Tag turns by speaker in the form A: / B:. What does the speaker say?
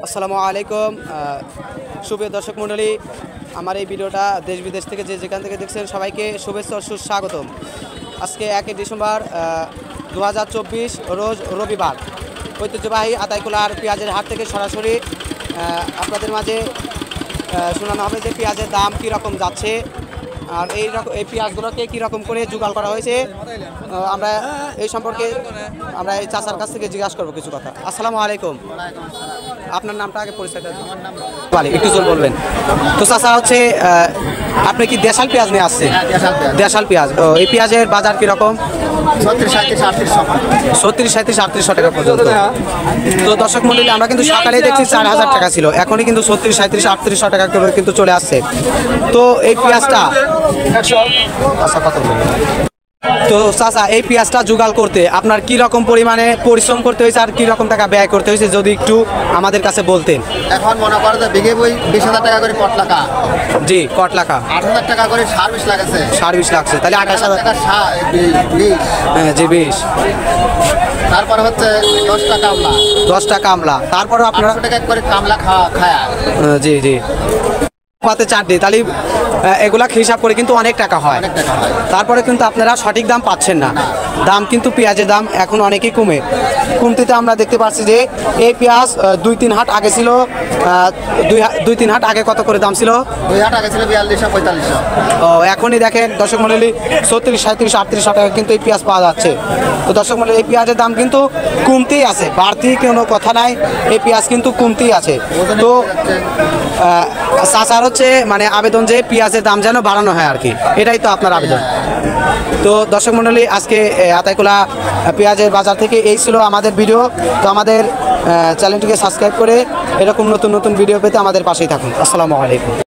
A: আসসালামু আলাইকুম সুপ্রিয় দর্শক মণ্ডলী, আমার এই ভিডিওটা দেশ বিদেশ থেকে যেখান থেকে দেখছেন সবাইকে শুভেচ্ছা ও সুস্বাগতম। আজকে 1 ডিসেম্বর 2024 রোজ রবিবার। ঐতিহ্যবাহী আতাইকুলার পেঁয়াজের হাট থেকে সরাসরি আপনাদের মাঝে শোনানো হবে যে পেঁয়াজের দাম কীরকম যাচ্ছে আর এই পেঁয়াজগুলোকে কীরকম করে জোগাড় করা হয়েছে। আমরা এই সম্পর্কে আমরা এই চাচার কাছ থেকে জিজ্ঞাসা করবো কিছু কথা। আসসালামু আলাইকুম, আপনার নামটা আগে পরিচয়টা একটু জোর বলবেন তো। চাচা হচ্ছে আপনি কি দেশাল পেঁয়াজ নিয়ে আসছেন? দেশাল পেঁয়াজ। এই পেঁয়াজের বাজার কীরকম? 36, 37, 38 টাকা পর্যন্ত। তো দর্শক মণ্ডলী, আমরা কিন্তু সকালে দেখছি 4000 টাকা ছিল, এখনই কিন্তু 36, 37, 38 টাকা করে কিন্তু চলে আসছে। তো এই পেঁয়াজটা তো চাচা, এই পেঁয়াজটা জোগাড় করতে আপনার কি রকম পরিমাণে পরিশ্রম করতে হয়েছে আর কি রকম টাকা ব্যয় করতে হয়েছে যদি একটু আমাদের কাছে বলতেন।
B: এখন মনে করেন যে বিঘে বই 20,000 টাকা করে কট লাখা।
A: জি, কট লাখা
B: 8,000 টাকা করে সার বিষ লাগছে।
A: সার বিষ লাগছে, তাহলে 28,000
B: টাকা বীজ।
A: হ্যাঁ জি, 20।
B: তারপরে হচ্ছে 10 টাকা কামলা।
A: 10 টাকা কামলা। তারপরে আপনারা
B: 800 টাকা করে কামলা খায়া।
A: জি জি, পাতে 4 দিই, তাহলে এগুলা হিসাব করে কিন্তু অনেক টাকা হয়। তারপরে কিন্তু আপনারা সঠিক দাম পাচ্ছেন না। দাম কিন্তু পেঁয়াজের দাম এখন অনেকই কমতে আমরা দেখতে পাচ্ছি যে এই পেঁয়াজ 2-3 হাট আগে ছিল 2-3 হাট আগে কত করে দাম ছিল?
B: 2 হাট আগে ছিল 4200 4500।
A: ও এখনই দেখেন দর্শক মণ্ডলী 36, 37, 38 টাকা কিন্তু এই পেঁয়াজ পাওয়া যাচ্ছে। তো দর্শক মণ্ডলী, এই পেঁয়াজের দাম কিন্তু কমতেই আছে, বাড়তি কোনো কথা নাই, এই পেঁয়াজ কিন্তু কমতেই আছে। তো চাচার হচ্ছে মানে আবেদন যে পেঁয়াজের দাম যেন বাড়ানো হয় আর কি, এটাই তো আপনার আবেদন। তো দর্শক মণ্ডলী, আজকে আতাইকুলা পেঁয়াজের বাজার থেকে এই ছিল আমাদের ভিডিও। তো আমাদের চ্যানেলটিকে সাবস্ক্রাইব করে এরকম নতুন নতুন ভিডিও পেতে আমাদের পাশেই থাকুন। আসসালামু আলাইকুম।